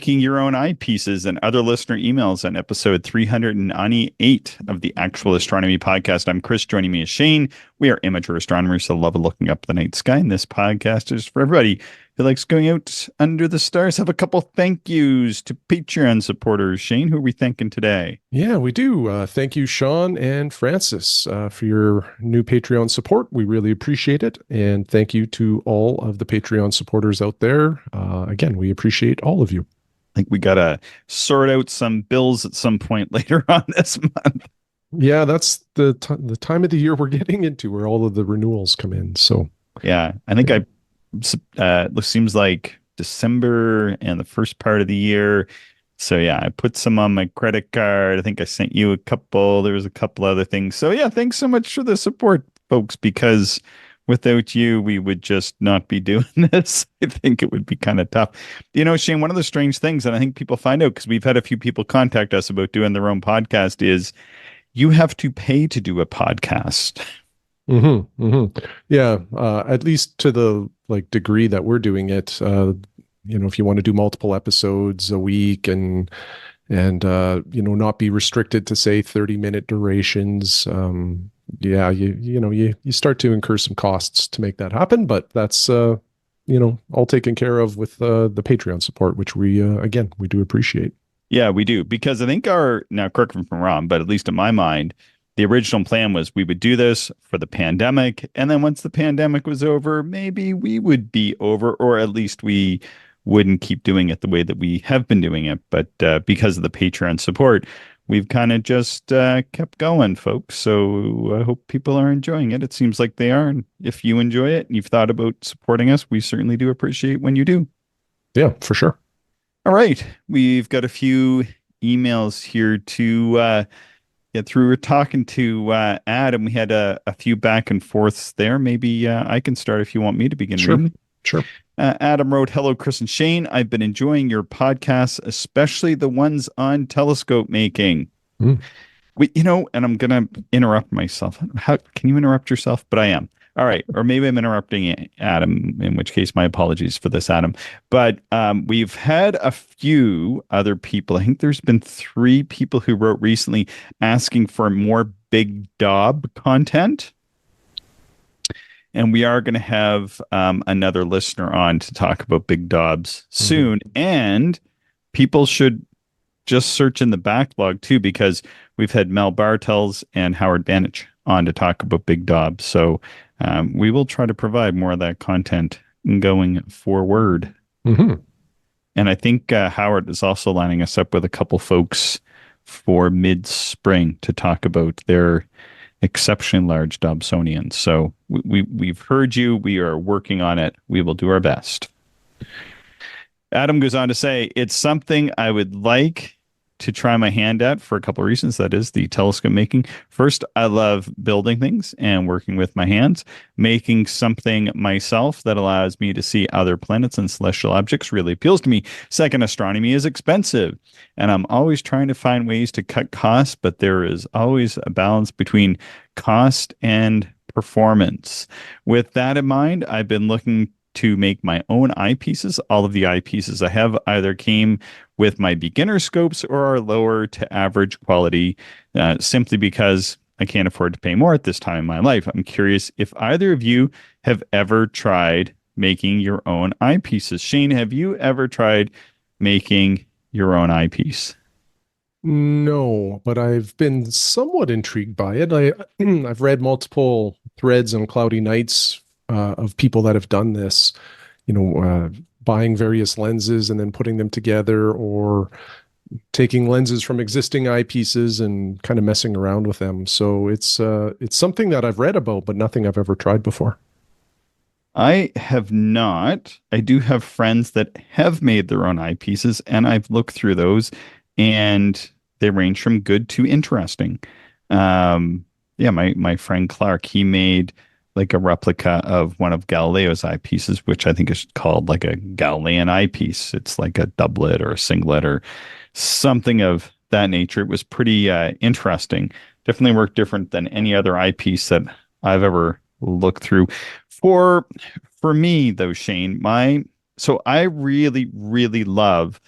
making your own eyepieces and other listener emails on episode 398 of the Actual Astronomy Podcast. I'm Chris. Joining me is Shane. We are amateur astronomers who love looking up the night sky, and this podcast is for everybody who likes going out under the stars. Have a couple thank yous to Patreon supporters. Shane, who are we thanking today? Yeah, we do. Thank you, Sean and Francis, for your new Patreon support. We really appreciate it. And thank you to all of the Patreon supporters out there. Again, we appreciate all of you. I think we got to sort out some bills at some point later on this month. Yeah, that's the time of the year we're getting into where all of the renewals come in. So, yeah, I think it seems like December and the first part of the year. So yeah, I put some on my credit card. I think I sent you a couple. There was a couple other things. So yeah, thanks so much for the support, folks, because without you, we would just not be doing this. I think it would be kind of tough. You know, Shane, one of the strange things, and I think people find out because we've had a few people contact us about doing their own podcast, is you have to pay to do a podcast. Yeah, at least to the degree that we're doing it. If you want to do multiple episodes a week and not be restricted to say 30-minute durations, you start to incur some costs to make that happen, but that's all taken care of with the Patreon support, which we do appreciate. Yeah, we do, because I think now correct me if I'm wrong, but at least in my mind, the original plan was we would do this for the pandemic, and then once the pandemic was over, maybe we would be over, or at least we wouldn't keep doing it the way that we have been doing it. But because of the Patreon support, we've kind of just kept going, folks. So I hope people are enjoying it. It seems like they are. And if you enjoy it and you've thought about supporting us, we certainly do appreciate when you do. Yeah, for sure. All right. We've got a few emails here to get through. We're talking to Adam. We had a few back and forths there. Maybe I can start if you want me to begin reading. Sure. Adam wrote, "Hello, Chris and Shane. I've been enjoying your podcasts, especially the ones on telescope making." Mm. And I'm going to interrupt myself. How can you interrupt yourself? But I am. All right. Or maybe I'm interrupting Adam, in which case my apologies for this, Adam. But we've had a few other people. I think there's been 3 people who wrote recently asking for more Big Daub content. And we are going to have another listener on to talk about Big Daubs soon. Mm-hmm. And people should just search in the backlog, too, because we've had Mel Bartels and Howard Banich on to talk about Big Daubs. So we will try to provide more of that content going forward. Mm-hmm. And I think Howard is also lining us up with a couple folks for mid-spring to talk about their exceptionally large Dobsonians. So we've heard you. We are working on it. We will do our best. Adam goes on to say, "It's something I would like to try my hand at for a couple of reasons. That is the telescope making. First, I love building things and working with my hands. Making something myself that allows me to see other planets and celestial objects really appeals to me. Second, astronomy is expensive, and I'm always trying to find ways to cut costs, but there is always a balance between cost and performance. With that in mind, I've been looking to make my own eyepieces. All of the eyepieces I have either came with my beginner scopes or are lower to average quality, simply because I can't afford to pay more at this time in my life. I'm curious if either of you have ever tried making your own eyepieces. Shane, have you ever tried making your own eyepiece? No, but I've been somewhat intrigued by it. I've read multiple threads on Cloudy Nights of people that have done this, buying various lenses and then putting them together, or taking lenses from existing eyepieces and kind of messing around with them. So it's something that I've read about, but nothing I've ever tried before. I have not. I do have friends that have made their own eyepieces, and I've looked through those, and they range from good to interesting. My friend Clark, he made like a replica of one of Galileo's eyepieces, which I think is called like a Galilean eyepiece. It's like a doublet or a singlet or something of that nature. It was pretty interesting. Definitely worked different than any other eyepiece that I've ever looked through. For me though, Shane, so I really, really love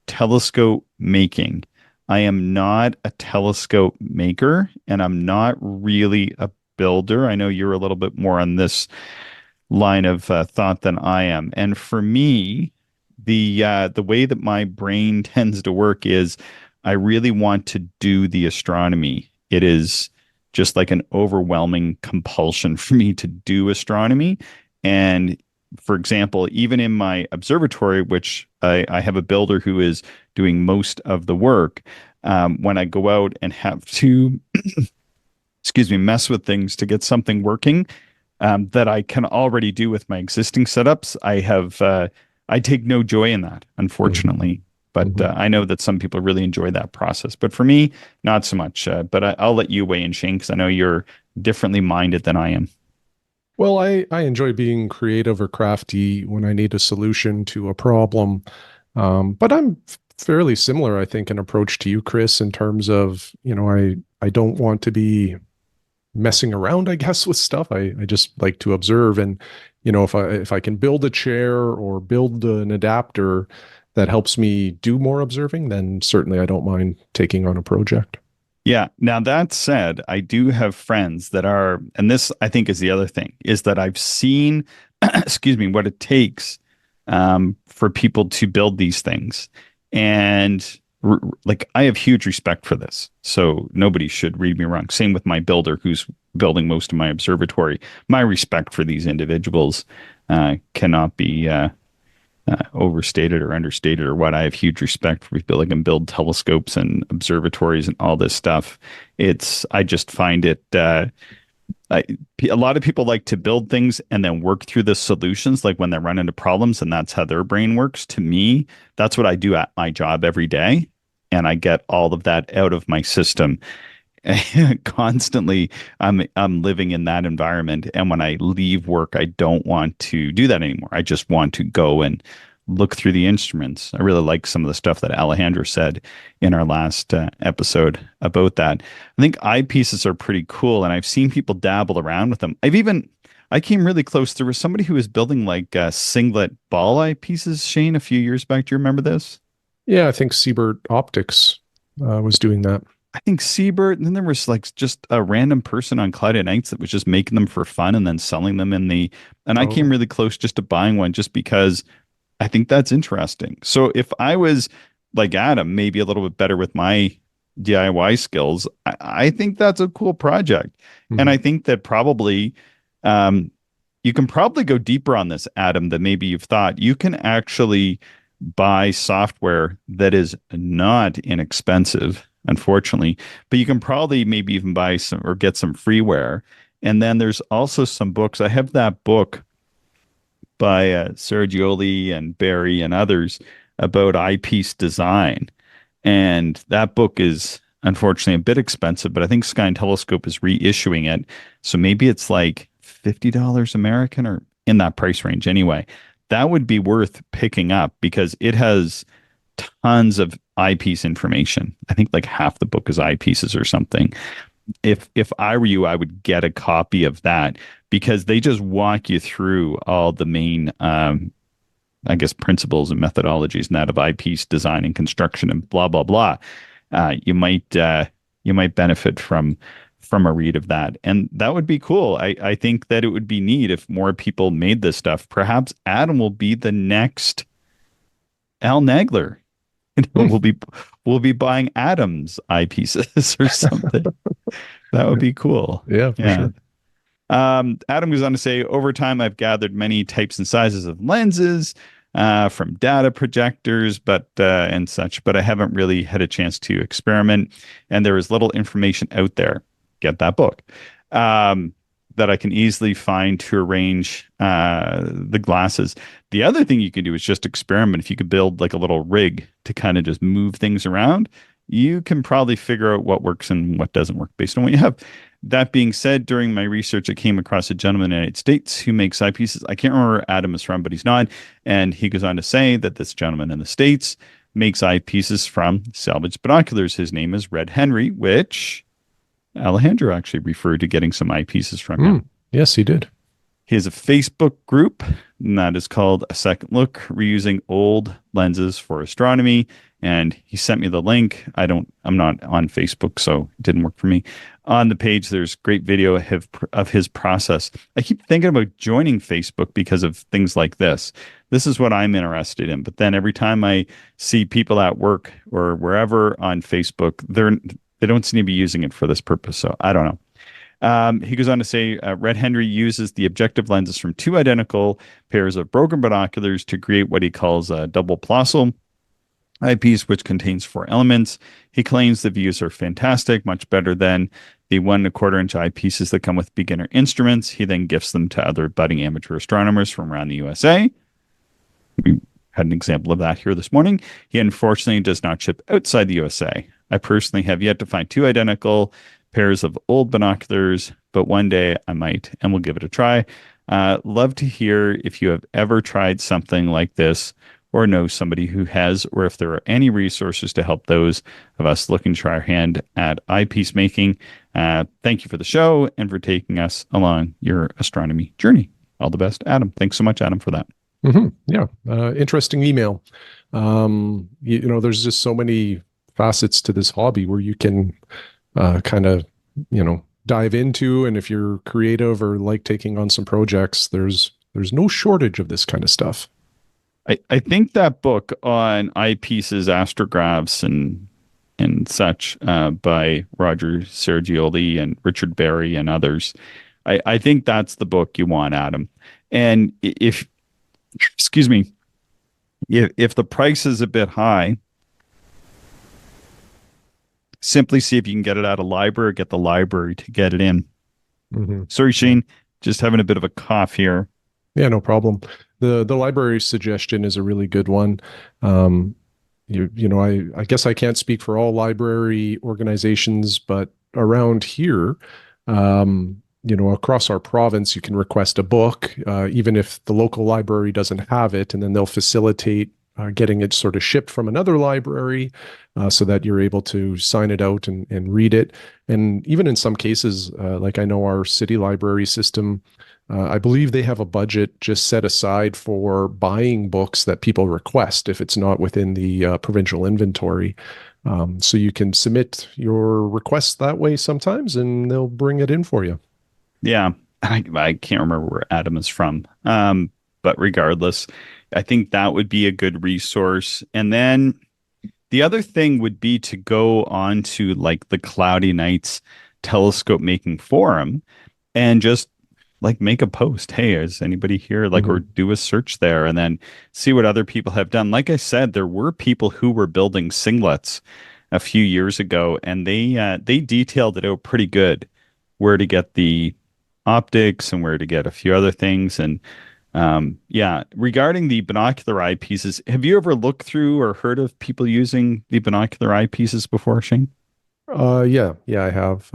telescope making. I am not a telescope maker, and I'm not really a builder. I know you're a little bit more on this line of thought than I am. And for me, the way that my brain tends to work is I really want to do the astronomy. It is just like an overwhelming compulsion for me to do astronomy. And for example, even in my observatory, which I have a builder who is doing most of the work, when I go out and have to, excuse me, mess with things to get something working, that I can already do with my existing setups. I take no joy in that, Mhm. unfortunately. But Mhm. I know that some people really enjoy that process. But for me, not so much. But I'll let you weigh in, Shane, because I know you're differently minded than I am. Well, I enjoy being creative or crafty when I need a solution to a problem. But I'm fairly similar, I think, in approach to you, Chris, in terms of, I don't want to be messing around, I guess, with stuff. I just like to observe. And, if I can build a chair or build an adapter that helps me do more observing, then certainly I don't mind taking on a project. Yeah. Now that said, I do have friends that are, and this I think is the other thing, is that I've seen, excuse me, what it takes for people to build these things. And like I have huge respect for this. So nobody should read me wrong. Same with my builder who's building most of my observatory. My respect for these individuals cannot be overstated or understated or what. I have huge respect for people that can build telescopes and observatories and all this stuff. I just find it, I, a lot of people like to build things and then work through the solutions, like when they run into problems, and that's how their brain works. To me, that's what I do at my job every day. And I get all of that out of my system. Constantly I'm living in that environment, and when I leave work I don't want to do that anymore. I just want to go and look through the instruments. I really like some of the stuff that Alejandro said in our last episode about that. I think eyepieces are pretty cool, and I've seen people dabble around with them. I came really close. There was somebody who was building like singlet ball eyepieces, Shane, a few years back. Do you remember this? Yeah, I think Siebert Optics was doing that. I think Siebert, and then there was like just a random person on Cloudy Nights that was just making them for fun and then selling them and I came Oh. really close just to buying one just because I think that's interesting. So if I was like Adam, maybe a little bit better with my DIY skills, I think that's a cool project. And Mhm. I think that probably, um, you can probably go deeper on this, Adam, than maybe you've thought. You can actually buy software that is not inexpensive, unfortunately, but you can probably maybe even buy some or get some freeware. And then there's also some books. I have that book by Sergioli and Barry and others about eyepiece design. And that book is unfortunately a bit expensive, but I think Sky and Telescope is reissuing it. So maybe it's like $50 American or in that price range anyway. That would be worth picking up because it has tons of eyepiece information. I think like half the book is eyepieces or something. If I were you, I would get a copy of that because they just walk you through all the main I guess principles and methodologies and that of eyepiece design and construction and blah blah blah. You might benefit from a read of that, and that would be cool. I think that it would be neat if more people made this stuff. Perhaps Adam will be the next Al Nagler. You know, Hmm. we'll be buying Adam's eyepieces or something. That would be cool. Yeah, for Yeah. sure. Adam goes on to say, over time, I've gathered many types and sizes of lenses from data projectors, and such, but I haven't really had a chance to experiment. And there is little information out there. Get that book. Um, that I can easily find to arrange the glasses. The other thing you can do is just experiment. If you could build like a little rig to kind of just move things around, you can probably figure out what works and what doesn't work based on what you have. That being said, during my research, I came across a gentleman in the United States who makes eyepieces. I can't remember where Adam is from, but he's not. And he goes on to say that this gentleman in the States makes eyepieces from salvaged binoculars. His name is Red Henry, which Alejandro actually referred to getting some eyepieces from him. Mm. Yes, he did. He has a Facebook group, and that is called A Second Look, Reusing Old Lenses for Astronomy. and he sent me the link. I'm not on Facebook, so it didn't work for me. On the page, there's great video of his process. I keep thinking about joining Facebook because of things like this. This is what I'm interested in. But then every time I see people at work or wherever on Facebook, they don't seem to be using it for this purpose. So I don't know. He goes on to say, Red Henry uses the objective lenses from two identical pairs of broken binoculars to create what he calls a double plossal eyepiece, which contains four elements. He claims the views are fantastic, much better than the 1.25 inch eyepieces that come with beginner instruments. He then gifts them to other budding amateur astronomers from around the USA. We had an example of that here this morning. He unfortunately does not ship outside the USA. I personally have yet to find two identical pairs of old binoculars, but one day I might and we'll give it a try. Love to hear if you have ever tried something like this or know somebody who has, or if there are any resources to help those of us looking to try our hand at eyepiece making. Thank you for the show and for taking us along your astronomy journey. All the best, Adam. Thanks so much, Adam, for that. Yeah, interesting email. There's just so many facets to this hobby where you can kind of, dive into. And if you're creative or like taking on some projects, there's no shortage of this kind of stuff. I think that book on eyepieces, astrographs, and such by Roger Sergioli and Richard Berry and others. I think that's the book you want, Adam. And if, excuse me, if the price is a bit high, simply see if you can get it at a library, get the library to get it in. Sorry, Shane, just having a bit of a cough here. Yeah, no problem. The library suggestion is a really good one. I guess I can't speak for all library organizations, but around here, across our province, you can request a book, even if the local library doesn't have it, and then they'll facilitate getting it sort of shipped from another library so that you're able to sign it out and read it. And even in some cases, like I know our city library system, I believe they have a budget just set aside for buying books that people request if it's not within the provincial inventory. So you can submit your request that way sometimes, and they'll bring it in for you. Yeah, I can't remember where Adam is from. But regardless, I think that would be a good resource. And then the other thing would be to go on to like the Cloudy Nights telescope making forum and just like make a post. Hey, is anybody here? Like, or do a search there and then see what other people have done. Like I said, there were people who were building singlets a few years ago, and they detailed it out pretty good, where to get the optics and where to get a few other things. And yeah, regarding the binocular eyepieces, have you ever looked through or heard of people using the binocular eyepieces before, Shane? Yeah, I have.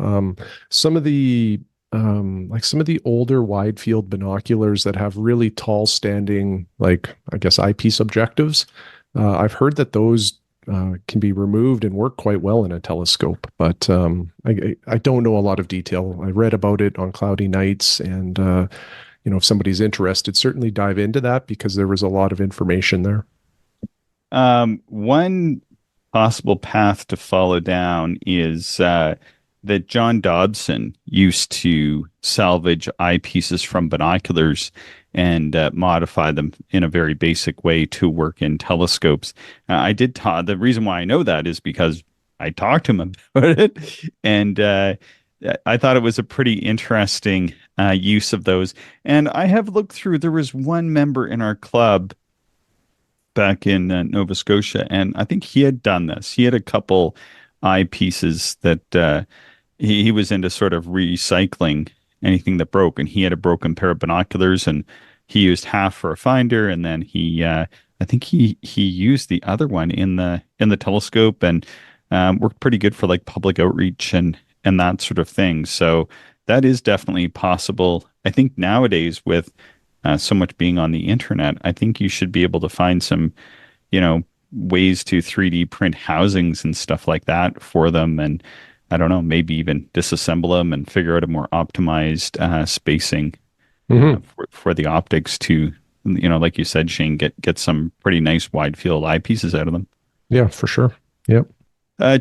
Some of the some of the older wide field binoculars that have really tall standing, like I guess eyepiece objectives. I've heard that those can be removed and work quite well in a telescope, but I don't know a lot of detail. I read about it on Cloudy Nights, and if somebody's interested, certainly dive into that because there was a lot of information there. One possible path to follow down is that John Dobson used to salvage eyepieces from binoculars and modify them in a very basic way to work in telescopes. I did talk. The reason why I know that is because I talked to him about it, and I thought it was a pretty interesting use of those. And I have looked through. There was one member in our club back in Nova Scotia, and I think he had done this. He had a couple eyepieces that he was into sort of recycling anything that broke, and he had a broken pair of binoculars, and he used half for a finder, and then I think he used the other one in the telescope, and worked pretty good for like public outreach and that sort of thing. So that is definitely possible. I think nowadays with so much being on the internet, I think you should be able to find some, ways to 3D print housings and stuff like that for them. And I don't know, maybe even disassemble them and figure out a more optimized spacing for the optics to, like you said, Shane, get some pretty nice wide field eyepieces out of them. Yeah, for sure. Yep.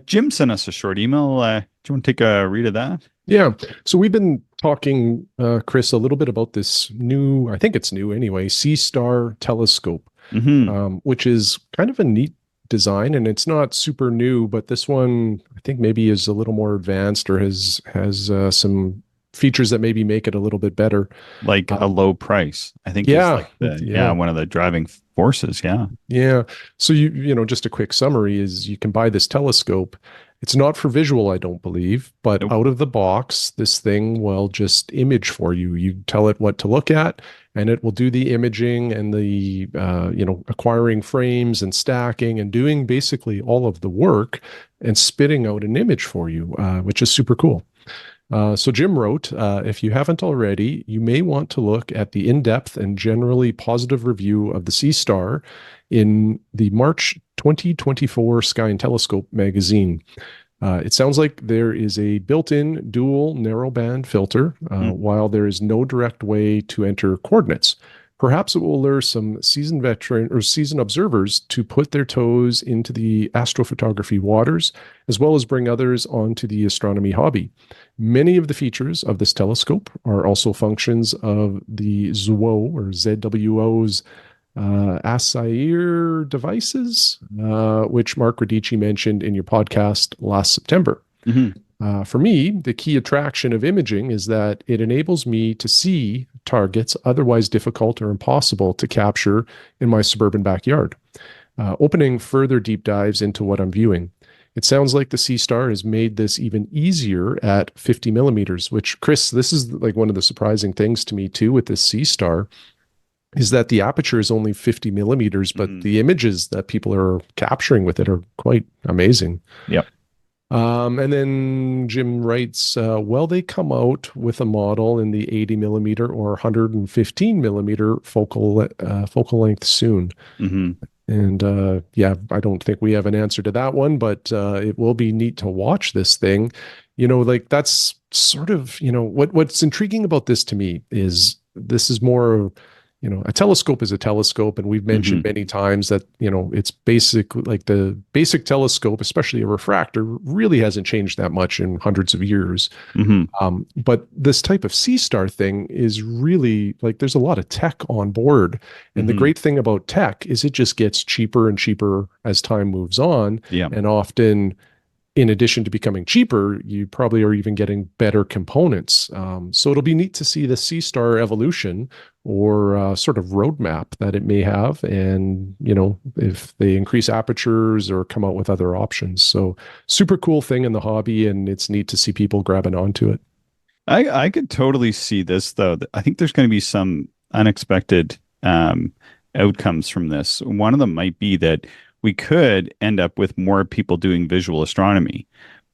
Jim sent us a short email. Do you want to take a read of that? Yeah. So we've been talking, Chris, a little bit about this new, I think it's new anyway, Sea Star telescope, Hmm. which is kind of a neat design, and it's not super new, but this one I think maybe is a little more advanced or has some features that maybe make it a little bit better. Like a Um, low price, I think is yeah, like the, yeah, yeah. one of the driving forces. Yeah. Yeah. So just a quick summary is you can buy this telescope. It's not for visual, I don't believe, but Nope. out of the box, this thing will just image for you. You tell it what to look at, and it will do the imaging and the acquiring frames and stacking and doing basically all of the work and spitting out an image for you, which is super cool. So Jim wrote, if you haven't already, you may want to look at the in-depth and generally positive review of the Sea Star in the March 2024 Sky and Telescope magazine. It sounds like there is a built-in dual narrowband filter, Mm. while there is no direct way to enter coordinates. Perhaps it will lure some seasoned veteran or seasoned observers to put their toes into the astrophotography waters, as well as bring others onto the astronomy hobby. Many of the features of this telescope are also functions of the ZWO or ZWO's Asair devices, which Mark Radici mentioned in your podcast last September. Hmm. For me, the key attraction of imaging is that it enables me to see targets otherwise difficult or impossible to capture in my suburban backyard, opening further deep dives into what I'm viewing. It sounds like the Sea Star has made this even easier at 50 millimeters, which, Chris, this is like one of the surprising things to me too with this Sea Star is that the aperture is only 50 millimeters, but Hmm. the images that people are capturing with it are quite amazing. Yep. And then Jim writes, well, they come out with a model in the 80 millimeter or 115 millimeter focal length soon. Hmm. And yeah, I don't think we have an answer to that one, but it will be neat to watch this thing. Like that's sort of, what's intriguing about this to me is this is more, a telescope is a telescope, and we've mentioned Hmm. many times that, it's basic, like the basic telescope, especially a refractor, really hasn't changed that much in hundreds of years. Hmm. But this type of Sea Star thing is really like there's a lot of tech on board. And the Hmm. great thing about tech is it just gets cheaper and cheaper as time moves on. Yeah. And often, in addition to becoming cheaper, you probably are even getting better components. So it'll be neat to see the Sea Star evolution or sort of roadmap that it may have. And, if they increase apertures or come out with other options. So super cool thing in the hobby. And it's neat to see people grabbing onto it. I could totally see this though. I think there's going to be some unexpected outcomes from this. One of them might be that we could end up with more people doing visual astronomy,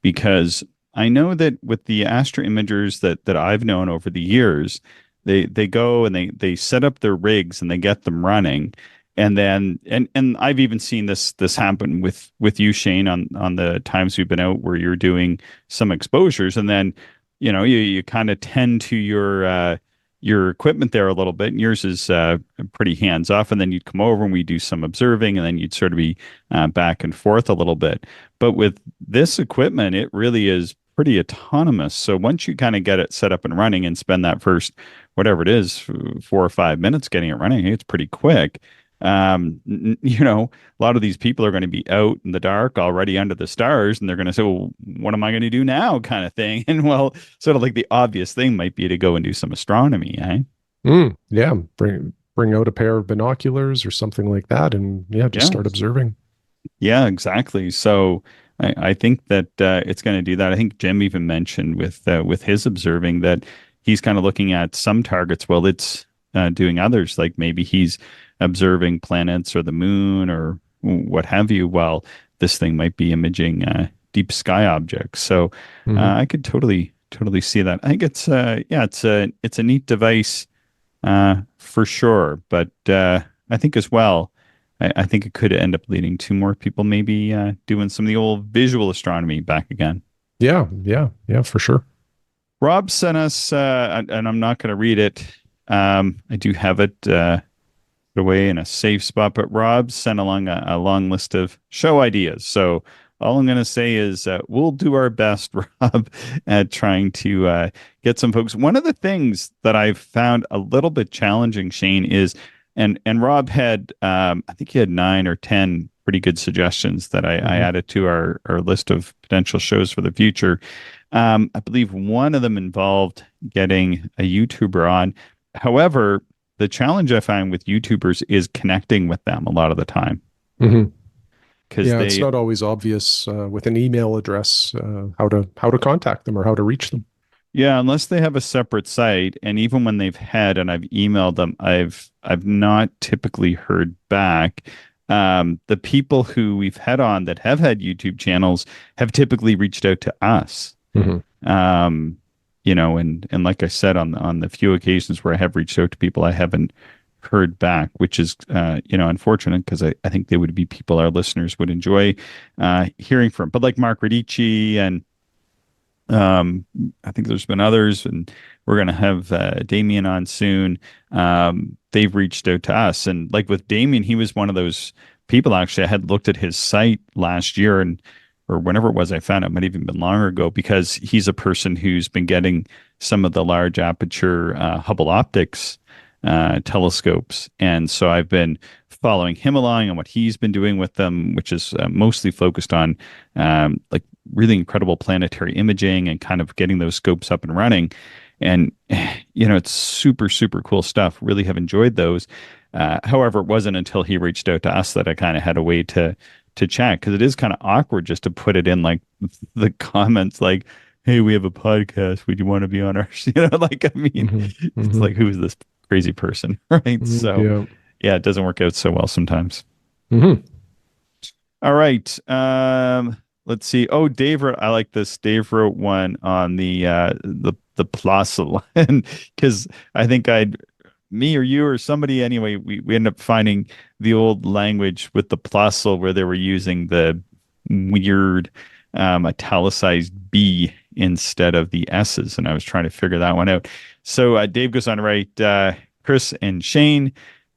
because I know that with the astro imagers that I've known over the years, they go and they set up their rigs and they get them running. And then and I've even seen this happen with you, Shane, on the times we've been out where you're doing some exposures, and then you kind of tend to your equipment there a little bit, and yours is pretty hands off. And then you'd come over and we do some observing, and then you'd sort of be back and forth a little bit. But with this equipment, it really is pretty autonomous. So once you kind of get it set up and running and spend that first, whatever it is, 4 or 5 minutes getting it running, it's pretty quick. A lot of these people are going to be out in the dark already under the stars, and they're going to say, well, what am I going to do now, kind of thing. And well, sort of like the obvious thing might be to go and do some astronomy, eh? Yeah, bring out a pair of binoculars or something like that, and yeah, just Yeah. start observing. Yeah, exactly. So I think that it's going to do that. I think Jim even mentioned with his observing that he's kind of looking at some targets while it's doing others. Like maybe he's observing planets or the moon or what have you, while this thing might be imaging deep sky objects. So Hmm. I could totally see that. I think it's yeah, it's a neat device for sure. But I think as well, I think it could end up leading to more people maybe doing some of the old visual astronomy back again. Yeah, yeah, yeah, for sure. Rob sent us, and I'm not going to read it. I do have it. it away in a safe spot. But Rob sent along a long list of show ideas. So all I'm going to say is we'll do our best, Rob, at trying to get some folks. One of the things that I've found a little bit challenging, Shane, is and Rob had I think he had 9 or 10 pretty good suggestions that I Hmm. added to our list of potential shows for the future. I believe one of them involved getting a YouTuber on. However, the challenge I find with YouTubers is connecting with them a lot of the time Hmm. because Yeah, it's they, not always obvious with an email address how to contact them or how to reach them. yeah, unless they have a separate site, and even when they've had and I've emailed them, I've not typically heard back. The people who we've had on that have had YouTube channels have typically reached out to us. Hmm. Um, and like I said, on the few occasions where I have reached out to people, I haven't heard back, which is unfortunate because I think they would be people our listeners would enjoy hearing from. But like Mark Radici and um, I think there's been others, and we're going to have Damien on soon. They've reached out to us, and like with Damien, he was one of those people. Actually, I had looked at his site last year, and or whenever it was, I found it might have even been longer ago because he's a person who's been getting some of the large aperture Hubble optics telescopes, and so I've been following him along and what he's been doing with them, which is mostly focused on like really incredible planetary imaging and kind of getting those scopes up and running. And, it's super, super cool stuff. Really have enjoyed those. However, it wasn't until he reached out to us that I kind of had a way to chat because it is kind of awkward just to put it in like the comments, like, "Hey, we have a podcast. Would you want to be on our?" Like I mean, Hmm. it's Hmm. like who is this crazy person, right? So Yeah. yeah, it doesn't work out so well sometimes. Hmm. All right. Let's see. Oh, Dave wrote, I like this. Dave wrote one on the Plossl, and because I think I'd me or you or somebody anyway, we ended up finding the old language with the Plossl where they were using the weird italicized B instead of the S's, and I was trying to figure that one out. So Dave goes on to write, Chris and Shane.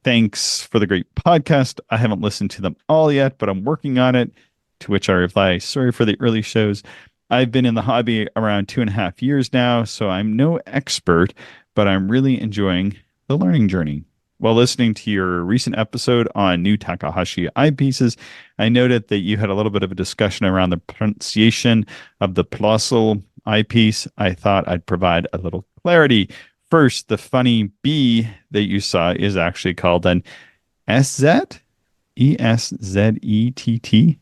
Thanks for the great podcast. I haven't listened to them all yet, but I'm working on it. To which I reply, sorry for the early shows. I've been in the hobby around 2.5 years now, so I'm no expert, but I'm really enjoying the learning journey. While listening to your recent episode on new Takahashi eyepieces, I noted that you had a little bit of a discussion around the pronunciation of the Plossl eyepiece. I thought I'd provide a little clarity. First, the funny B that you saw is actually called an SZ, Eszett,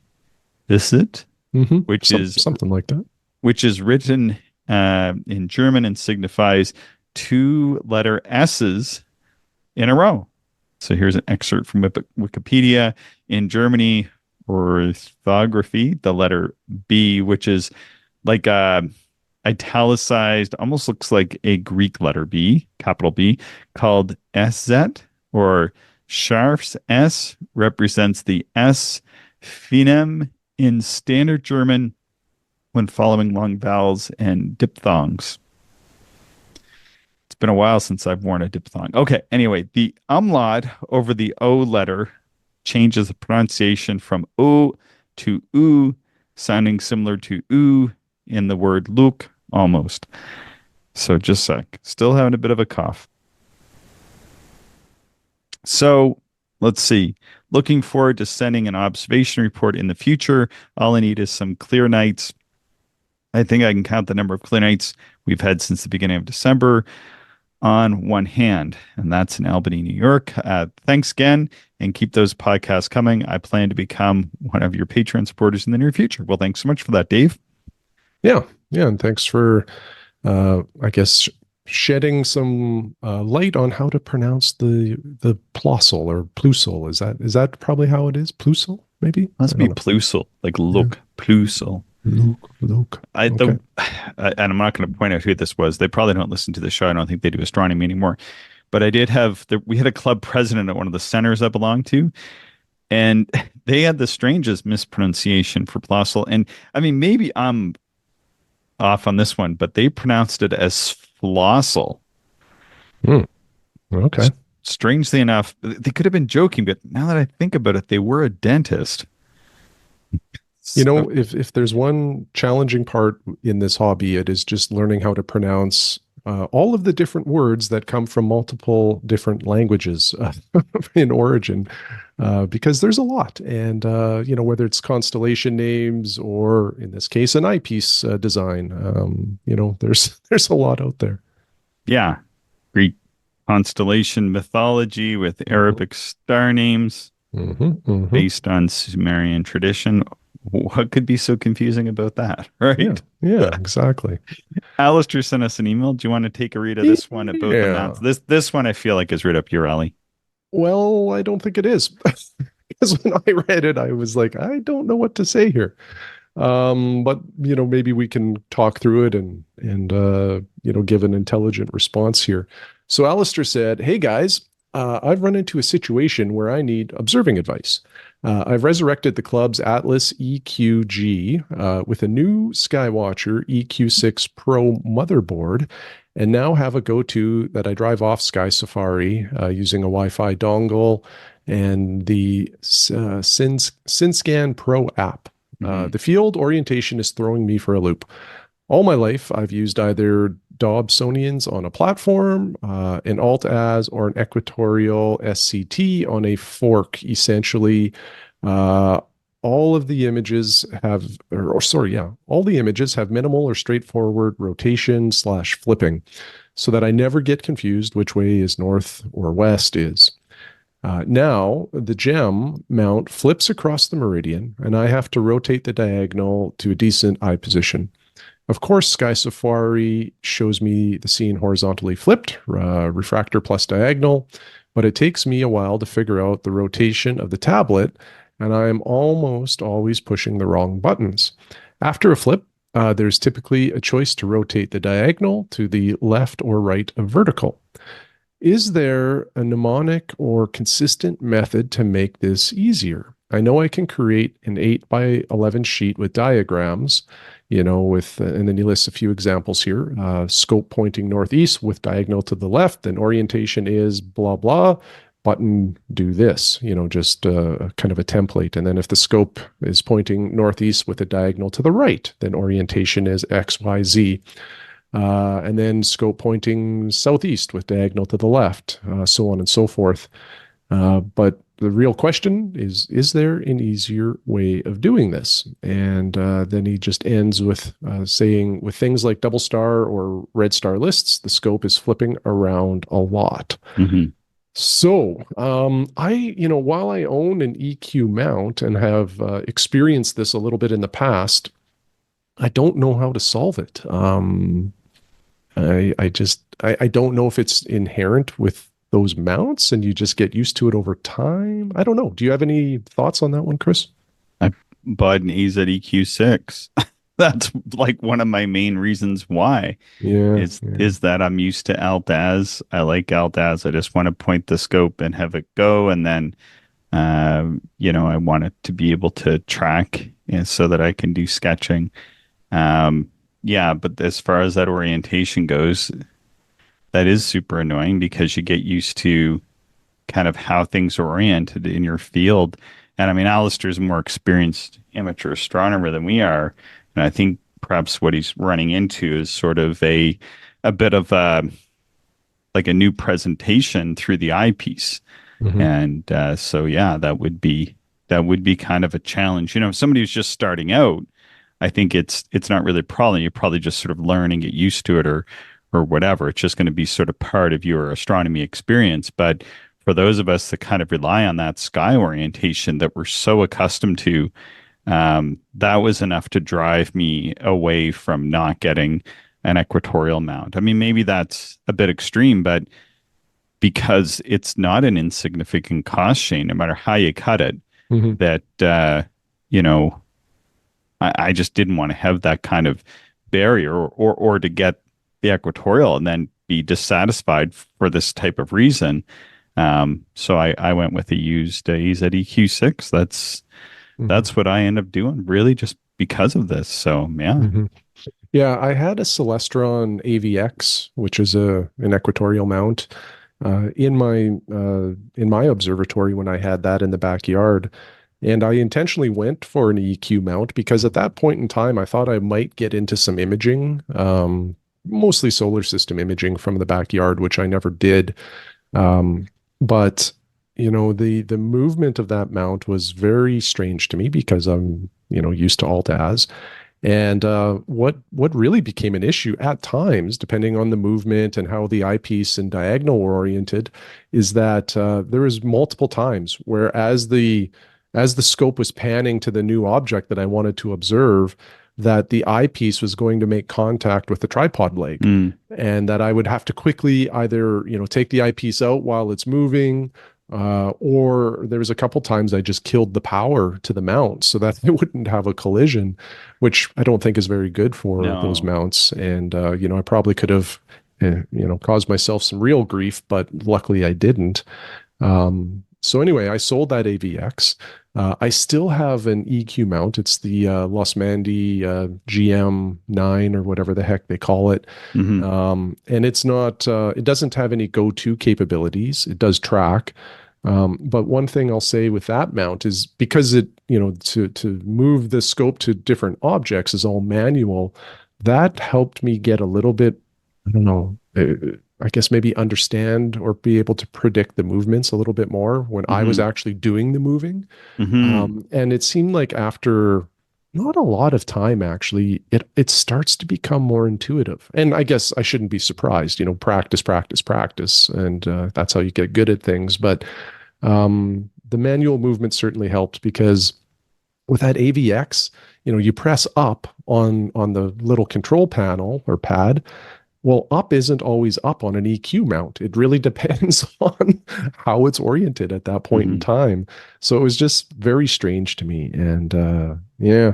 this it, Hmm. which is Something like that. written in German and signifies two-letter S's in a row. So here's an excerpt from Wikipedia. In Germany, orthography, the letter B, which is like italicized, almost looks like a Greek letter B, capital B, called SZ or Scharf's S represents the S phoneme in standard German when following long vowels and diphthongs. It's been a while since I've worn a diphthong. Okay, anyway, the umlaut over the O letter changes the pronunciation from O to U, sounding similar to U in the word look almost. So just a sec. Still having a bit of a cough. So let's see. Looking forward to sending an observation report in the future. All I need is some clear nights. I think I can count the number of clear nights we've had since the beginning of December on one hand, and that's in Albany, New York. Thanks again, and keep those podcasts coming. I plan to become one of your Patreon supporters in the near future. Well, thanks so much for that, Dave. Yeah. Yeah. And thanks for, I guess, shedding some light on how to pronounce the Plossl or Plusl. Is that probably how it is? Plusl, maybe? I Must be don't know. Plusel, like Yeah. look, Plusel. Luke. I Okay. the and I'm not going to point out who this was. They probably don't listen to the show. I don't think they do astronomy anymore. But I did have we had a club president at one of the centers I belonged to, and they had the strangest mispronunciation for Plossel. And I mean, maybe I'm off on this one, but they pronounced it as Flossel. Hmm. Okay. strangely enough, they could have been joking, but now that I think about it, they were a dentist. You So know, if there's one challenging part in this hobby, it is just learning how to pronounce all of the different words that come from multiple different languages in origin, because there's a lot. And you know, whether it's constellation names or in this case an eyepiece design, you know, there's a lot out there. yeah, Greek constellation mythology with Hmm. Arabic star names Hmm. based on Sumerian tradition. What could be so confusing about that, Yeah, right? yeah, exactly. Alistair sent us an email. Do you want to take a read of this one about the mounts? Yeah. This one I feel like is right up your alley. Well, I don't think it is. Because when I read it, I was like, I don't know what to say here. But you know, maybe we can talk through it and you know, give an intelligent response here. So Alistair said, "Hey guys, I've run into a situation where I need observing advice. I've resurrected the club's Atlas EQG with a new Skywatcher EQ6 Pro motherboard, and now have a go-to that I drive off Sky Safari using a Wi-Fi dongle and the SynScan Pro app. Hmm. The field orientation is throwing me for a loop. All my life, I've used either Dobsonians on a platform, an Alt-Az, or an Equatorial SCT on a fork. Essentially, uh, all of the images have, or sorry, yeah, all the images have minimal or straightforward rotation slash flipping, so that I never get confused which way is north or west is. Now, the gem mount flips across the meridian, and I have to rotate the diagonal to a decent eye position. Of course, Sky Safari shows me the scene horizontally flipped, refractor plus diagonal, but it takes me a while to figure out the rotation of the tablet, and I am almost always pushing the wrong buttons. After a flip, there's typically a choice to rotate the diagonal to the left or right of vertical. Is there a mnemonic or consistent method to make this easier? I know I can create an 8 by 11 sheet with diagrams, you know, and then he lists a few examples here. Scope pointing northeast with diagonal to the left, then orientation is blah, blah, button do this, you know, just kind of a template. And then if the scope is pointing northeast with a diagonal to the right, then orientation is X, Y, Z. And then scope pointing southeast with diagonal to the left, so on and so forth. But the real question is there an easier way of doing this? And then he just ends with saying, with things like double star or red star lists, the scope is flipping around a lot. Hmm. So, you know, while I own an EQ mount and have experienced this a little bit in the past, I don't know how to solve it. I don't know if it's inherent with those mounts and you just get used to it over time. I don't know. Do you have any thoughts on that one, Chris? I bought an AZEQ6. That's like one of my main reasons why Yeah, is yeah. is that I'm used to Altaz. I like Altaz. I just want to point the scope and have it go, and then I want it to be able to track, so that I can do sketching. Yeah, but as far as that orientation goes, that is super annoying because you get used to kind of how things are oriented in your field. And I mean, Alistair's a more experienced amateur astronomer than we are. And I think perhaps what he's running into is sort of a bit of like a new presentation through the eyepiece. Hmm. And so yeah, that would be kind of a challenge. If somebody who's just starting out, I think it's not really a problem. You probably just sort of learn and get used to it, or whatever. It's just going to be sort of part of your astronomy experience. But for those of us that kind of rely on that sky orientation that we're so accustomed to, that was enough to drive me away from not getting an equatorial mount. I mean, maybe that's a bit extreme, but because it's not an insignificant cost, Shane, no matter how you cut it, Hmm. that you know, I just didn't want to have that kind of barrier, or to get the equatorial and then be dissatisfied for this type of reason. So I went with a used EZEQ6. Hmm. That's what I end up doing, really, just because of this. So yeah. Hmm. Yeah, I had a Celestron AVX, which is an equatorial mount. in my observatory when I had that in the backyard. And I intentionally went for an EQ mount because at that point in time, I thought I might get into some imaging, mostly solar system imaging from the backyard, which I never did. Um, but the movement of that mount was very strange to me because I'm used to alt as. And what really became an issue at times, depending on the movement and how the eyepiece and diagonal were oriented, is that there was multiple times where as the scope was panning to the new object that I wanted to observe, that the eyepiece was going to make contact with the tripod leg, Mm, and that I would have to quickly either take the eyepiece out while it's moving, or there was a couple times I just killed the power to the mount so that it wouldn't have a collision, which I don't think is very good for those no. mounts. And I probably could have, caused myself some real grief, but luckily I didn't. So anyway, I sold that AVX. I still have an EQ mount. It's the Los Mandy GM9 or whatever the heck they call it. Hmm. And it's not, it doesn't have any go-to capabilities. It does track. But one thing I'll say with that mount is because to move the scope to different objects is all manual, that helped me get a little bit, I don't know, I guess maybe understand or be able to predict the movements a little bit more when I was Hmm. actually doing the moving. Hmm. And it seemed like after not a lot of time, actually, it starts to become more intuitive. And I guess I shouldn't be surprised, practice, practice, practice, and that's how you get good at things. But the manual movement certainly helped because with that AVX, you press up on the little control panel or pad. Well, up isn't always up on an EQ mount. It really depends on how it's oriented at that point in Hmm. time. So it was just very strange to me. And yeah,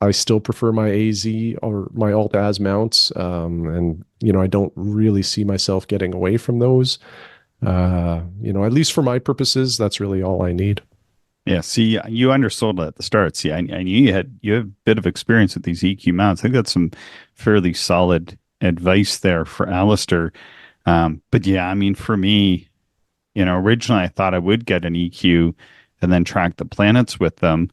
I still prefer my AZ or my Alt Az mounts. And I don't really see myself getting away from those. At least for my purposes, that's really all I need. Yeah, see, you undersold it at the start. See, I knew you have a bit of experience with these EQ mounts. I think that's some fairly solid advice there for Alistair. But yeah, I mean, for me, originally I thought I would get an EQ and then track the planets with them.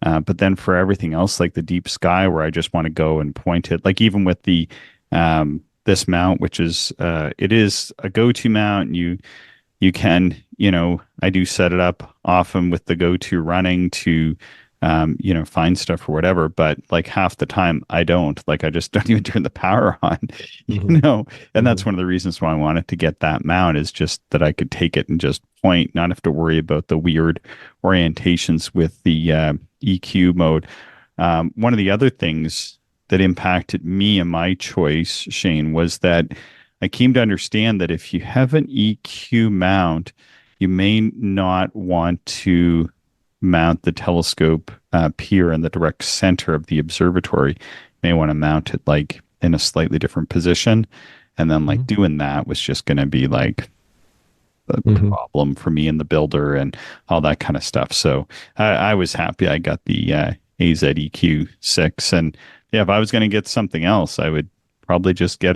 But then for everything else, like the deep sky, where I just want to go and point it, like even with the this mount, which is it is a go-to mount. You can, I do set it up often with the go-to running to, find stuff or whatever. But like half the time I don't, like I just don't even turn the power on, Hmm. and that's Hmm. one of the reasons why I wanted to get that mount is just that I could take it and just point, not have to worry about the weird orientations with the EQ mode. One of the other things that impacted me and my choice, Shane, was that I came to understand that if you have an EQ mount, you may not want to mount the telescope pier in the direct center of the observatory. You may want to mount it like in a slightly different position. And then like Hmm. doing that was just going to be like a Hmm. problem for me and the builder and all that kind of stuff. So I was happy I got the AZEQ6. And yeah, if I was going to get something else, I would probably just get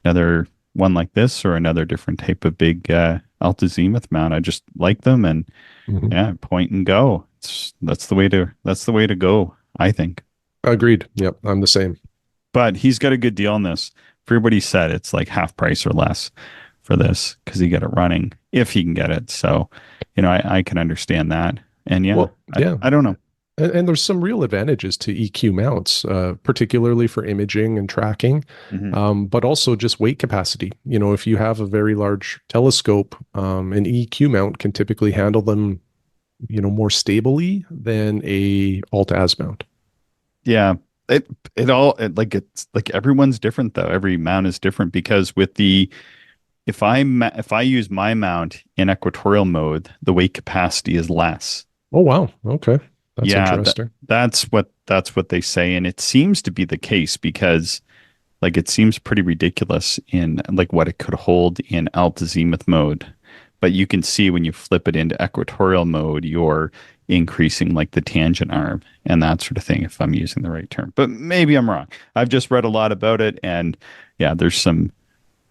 another one like this or another different type of big alta-zenith mount. I just like them and Hmm. yeah, point and go. That's the way to go, I think. Agreed. Yep, I'm the same. But he's got a good deal on this. For everybody said it's like half price or less for this because he get it running if he can get it. So, I can understand that. And yeah, Well, I, yeah. I don't know. And there's some real advantages to EQ mounts, particularly for imaging and tracking, Hmm. but also just weight capacity. If you have a very large telescope, an EQ mount can typically handle them, more stably than a alt-az mount. Yeah, like it's like everyone's different though. Every mount is different because with the if I use my mount in equatorial mode, the weight capacity is less. Oh, wow. Okay. That's Yeah, interesting. that's what they say, and it seems to be the case because like it seems pretty ridiculous in like what it could hold in alta-zenith mode, but you can see when you flip it into equatorial mode, you're increasing like the tangent arm and that sort of thing. If I'm using the right term, but maybe I'm wrong. I've just read a lot about it, and yeah, there's some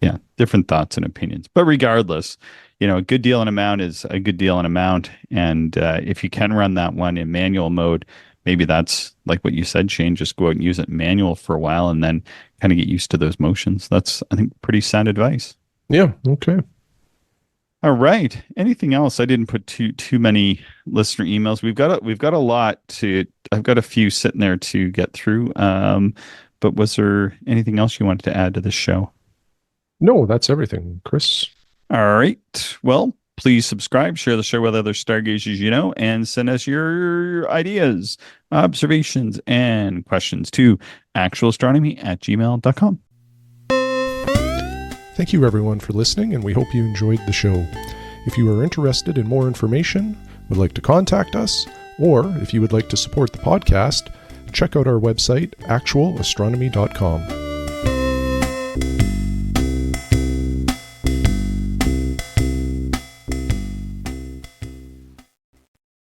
Yeah, different thoughts and opinions. But regardless, a good deal and amount is a good deal and amount. And if you can run that one in manual mode, maybe that's like what you said, Shane, just go out and use it manual for a while and then kind of get used to those motions. That's, I think, pretty sound advice. Yeah. Okay. All right. Anything else? I didn't put too many listener emails. We've got a lot to. I've got a few sitting there to get through. But was there anything else you wanted to add to the show? No, that's everything, Chris. All right. Well, please subscribe, share the show with other stargazers and send us your ideas, observations, and questions to actualastronomy@gmail.com. Thank you, everyone, for listening, and we hope you enjoyed the show. If you are interested in more information, would like to contact us, or if you would like to support the podcast, check out our website, actualastronomy.com.